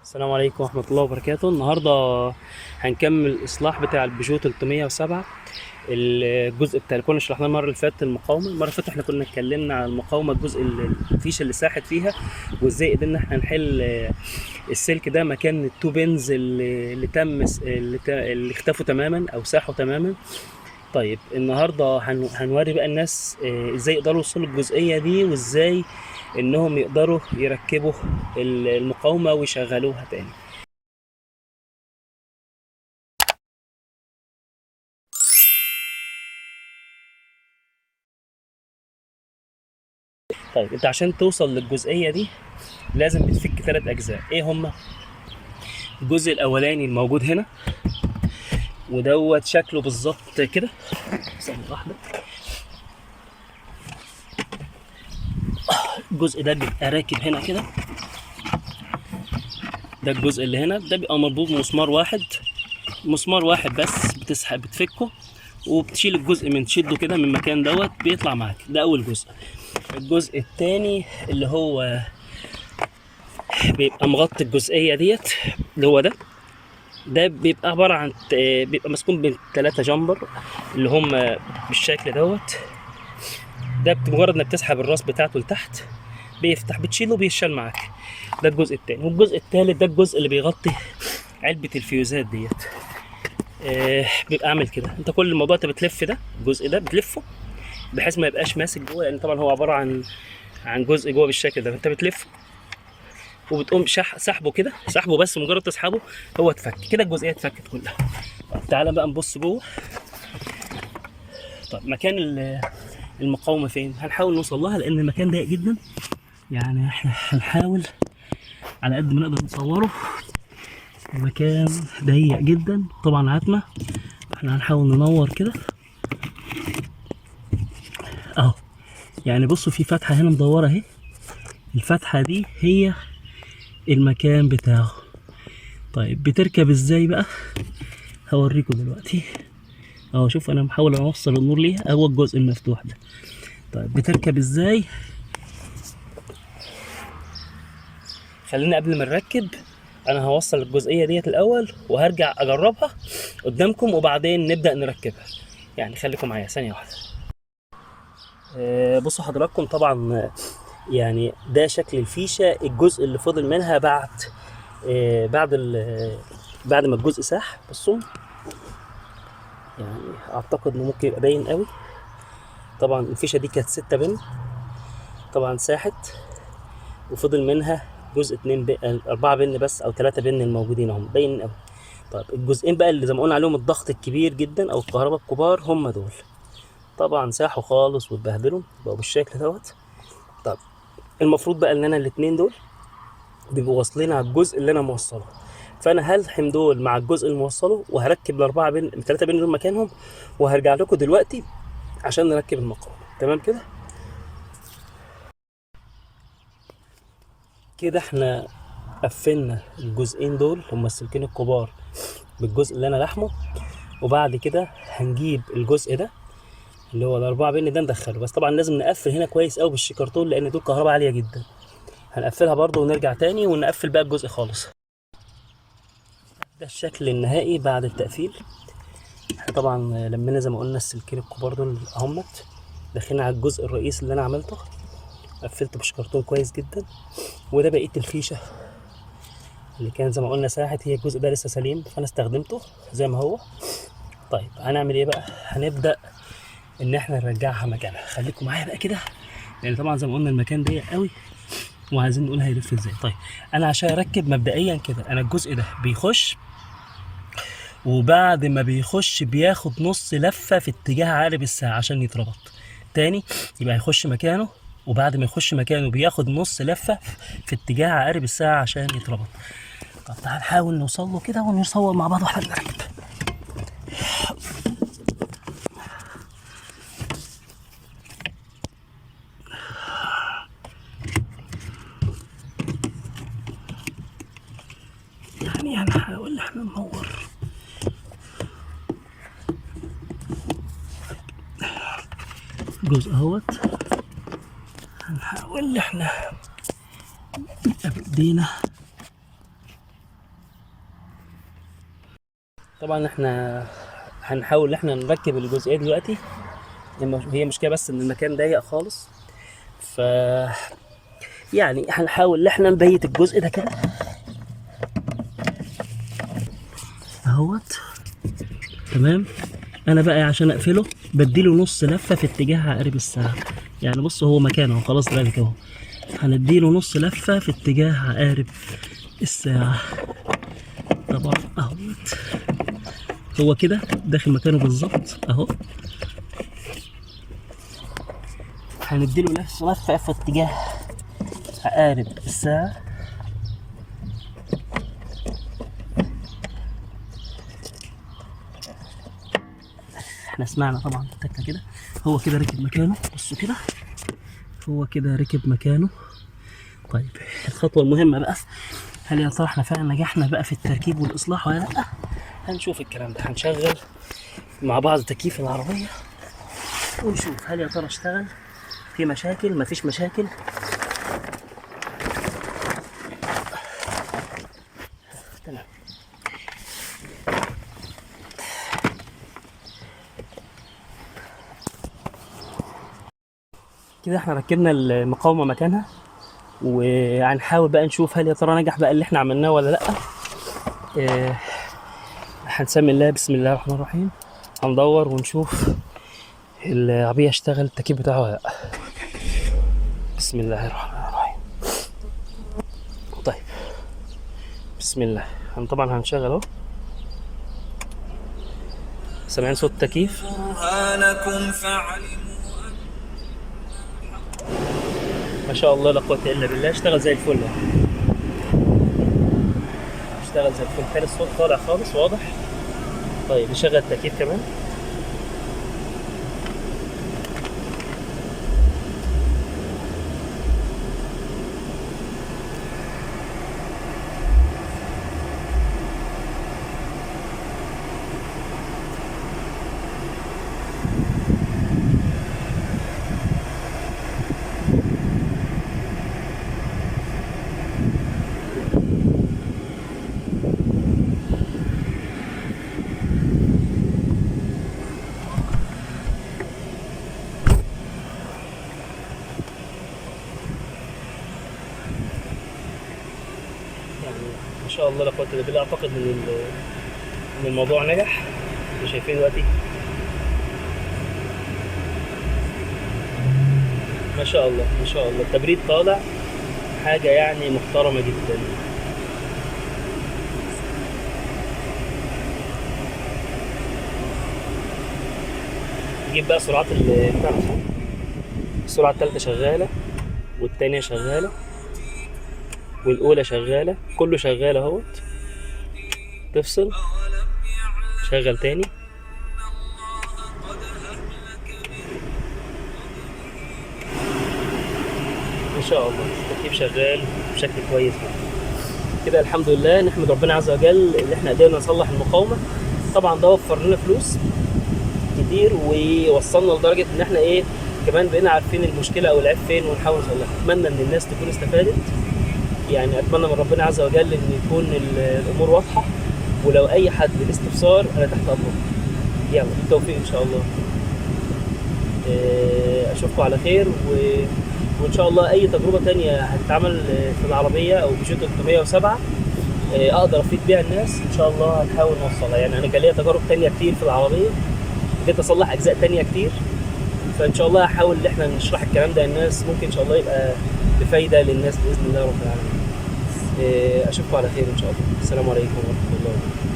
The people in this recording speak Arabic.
السلام عليكم ورحمة الله وبركاته. النهاردة هنكمل الإصلاح بتاع البيجو 307. الجزء بتاع اللي كنا شرحناه المرة اللي فاتت، المقاومة. المرة اللي فاتت احنا كنا اتكلمنا عن المقاومة، الجزء الفيشة اللي ساحت فيها، وازاي قدرنا احنا نحل السلك ده مكان التو بينز اللي اختفوا تماما أو ساحوا تماما. طيب النهارده هنوري بقى الناس ازاي يقدروا يوصلوا الجزئيه دي، وازاي انهم يقدروا يركبوا المقاومه ويشغلوها تاني. طيب انت عشان توصل للجزئيه دي لازم بتفك 3 اجزاء. ايه هما؟ الجزء الاولاني الموجود هنا، ودوت شكله بالظبط كده. ثانيه واحده. الجزء ده بيبقى راكب هنا كده. ده الجزء اللي هنا ده بيبقى مربوط بمسمار واحد، مسمار واحد بس، بتسحب بتفكه وبتشيل الجزء من تشده كده من مكان دوت بيطلع معاك. ده اول جزء. الجزء الثاني اللي هو بيبقى مغطي الجزئيه ديت، اللي هو ده بيبقى عباره عن بيبقى مسكون بين 3 جامبر اللي هم بالشكل دوت. ده مجرد انك تسحب الراس بتاعته لتحت بيفتح، بتشيله بيشال معاك. ده الجزء الثاني. والجزء الثالث ده الجزء اللي بيغطي علبه الفيوزات ديت. بيبقى عامل كده. انت كل الموضوع انت بتلف ده، الجزء ده بتلفه بحيث ما يبقاش ماسك جوه، لان طبعا هو عباره عن جزء جوه بالشكل ده. انت بتلف وبتقوم سحبه كده، سحبه بس، مجرد تسحبه هو اتفك كده، الجزئيه اتفكت كلها. طب تعالى بقى نبص جوه. طب مكان المقاومه فين؟ هنحاول نوصل لها لان المكان ضيق جدا، يعني احنا هنحاول على قد ما نقدر نصوره. المكان ضيق جدا طبعا، عتمه. احنا هنحاول ننور كده اهو. يعني بصوا في فتحه هنا مدوره اهي، الفتحه دي هي المكان بتاعه. طيب بتركب ازاي بقى؟ هوريكم دلوقتي اهو. شوف انا محاول اوصل النور ليها اهو، الجزء المفتوح ده. طيب بتركب ازاي؟ خلينا قبل ما نركب انا هوصل الجزئيه ديت الاول وهرجع اجربها قدامكم وبعدين نبدا نركبها. يعني خليكم معايا ثانيه واحده. بصوا حضراتكم، طبعا يعني ده شكل الفيشه، الجزء اللي فضل منها بعد بعد ما الجزء ساح. بصوا يعني اعتقد انه ممكن يبقى باين قوي. طبعا الفيشه دي كانت 6 بن، طبعا ساحت وفضل منها جزء 4 بن بس او 3 بن الموجودين اهم باين قوي. طيب الجزئين بقى اللي زي ما قلنا عليهم الضغط الكبير جدا او الكهرباء الكبار هم دول، طبعا ساحوا خالص واتبهدلوا بقوا بالشكل دوت. طب المفروض بقى ان انا الاتنين دول بيبقوا واصلين على الجزء اللي انا موصله، فانا هلحم دول مع الجزء الموصله وهركب ال4 بن، ال3 بن دول مكانهم، وهرجع لكم دلوقتي عشان نركب المقاومه. تمام كده؟ كده احنا قفلنا الجزئين دول هما السلكين الكبار بالجزء اللي انا لحمه، وبعد كده هنجيب الجزء ده اللي هو ال4 بن ده ندخله. بس طبعا لازم نقفل هنا كويس قوي بالشيكرتون لان دول كهرباء عاليه جدا. هنقفلها برضو ونرجع تاني ونقفل بقى الجزء خالص. ده الشكل النهائي بعد التقفيل. احنا طبعا لمينا زي ما قلنا السلكين الكبار دول اهمت، داخلين على الجزء الرئيسي اللي انا عملته، قفلته بشيكرتون كويس جدا. وده بقيه الفيشه اللي كان زي ما قلنا ساحت، هي الجزء ده لسه سليم فانا استخدمته زي ما هو. طيب هنعمل ايه بقى؟ هنبدا ان احنا نرجعها مكانها. خليكم معايا بقى كده، لان طبعا زي ما قلنا المكان ضيق قوي وعايزين نقول هيلف ازاي. طيب انا عشان اركب مبدئيا كده، انا الجزء ده بيخش، وبعد ما بيخش بياخد نص لفه في اتجاه عقارب الساعه عشان يتربط تاني. يبقى هيخش مكانه، وبعد ما يخش مكانه بياخد نص لفه في اتجاه عقارب الساعه عشان يتربط. طب تعال نحاول نوصل له كده ونصور مع بعض واحنا بنركب. يعني هنحاول احنا ننور جزء اهوت. هنحاول احنا بايدينا طبعا احنا هنحاول ان احنا نركب الجزئيه دلوقتي. هي مشكله بس ان المكان ضيق خالص، ف يعني هنحاول ان احنا نبيت الجزء ده كده اهوت. تمام. انا بقى عشان اقفله بديله نص لفه في اتجاه عقارب الساعه. يعني بص هو مكانه خلاص دلوقتي اهو، هنديله نص لفه في اتجاه عقارب الساعه. طبعا اهوت هو كده داخل مكانه بالظبط اهو. هنديله لفه في اتجاه عقارب الساعه. احنا سمعنا طبعا التكه كده. هو كده ركب مكانه، بصوا كده هو كده ركب مكانه. طيب الخطوه المهمه بقى، هل يا ترى احنا فعلا نجحنا بقى في التركيب والاصلاح ولا لا؟ هنشوف الكلام ده. هنشغل مع بعض تكييف العربيه ونشوف هل يا ترى اشتغل، في مشاكل مفيش مشاكل. تمام. كده احنا ركبنا المقاومه مكانها، وهنحاول بقى نشوف هل يا ترى نجح بقى اللي احنا عملناه ولا لا. هنسمي الله، بسم الله الرحمن الرحيم. هندور ونشوف العربيه اشتغل التكييف بتاعه ولا لا. بسم الله الرحمن الرحيم. طيب بسم الله. طبعا هنشغل اهو، سامعين صوت التكييف؟ ما شاء الله لا قوه الا بالله. اشتغل زي الفل، اشتغل زي الفل. كان الصوت طالع خالص واضح. طيب نشغل التكييف كمان. ما شاء الله لا قوه الا بالله. اعتقد ان الموضوع نجح. انتوا شايفين دلوقتي ما شاء الله ما شاء الله التبريد طالع حاجه يعني محترمه جدا. نجيب بقى سرعات السرعه الثالثه شغاله، والثانيه شغاله، والاولى شغاله، كله شغال اهوت. تفصل شغل تاني. ما شاء الله التكييف شغال بشكل كويس كده. الحمد لله، نحمد ربنا عز وجل ان احنا قدرنا نصلح المقاومه. طبعا ده وفر لنا فلوس كتير، ووصلنا لدرجه ان احنا كمان بقينا عارفين المشكله او العيب فين ونحاول نصلحها. اتمنى ان الناس تكون استفادت، يعني اتمنى من ربنا عز وجل ان يكون الامور واضحه. ولو اي حد له استفسار انا تحت امره. يلا بالتوفيق ان شاء الله. اشوفكم على خير، وان شاء الله اي تجربه تانية هتتعمل في العربيه او بيجو 307 اقدر افيد بيها الناس ان شاء الله هنحاول نوصلها. يعني انا كان ليا تجارب تانية كتير في العربيه، قدرت اصلح اجزاء تانية كتير، فان شاء الله هحاول ان احنا نشرح الكلام ده للناس. ممكن ان شاء الله يبقى بفايده للناس باذن الله رب العالمين. اشوفكم على خير ان شاء الله. السلام عليكم ورحمه الله وبركاته.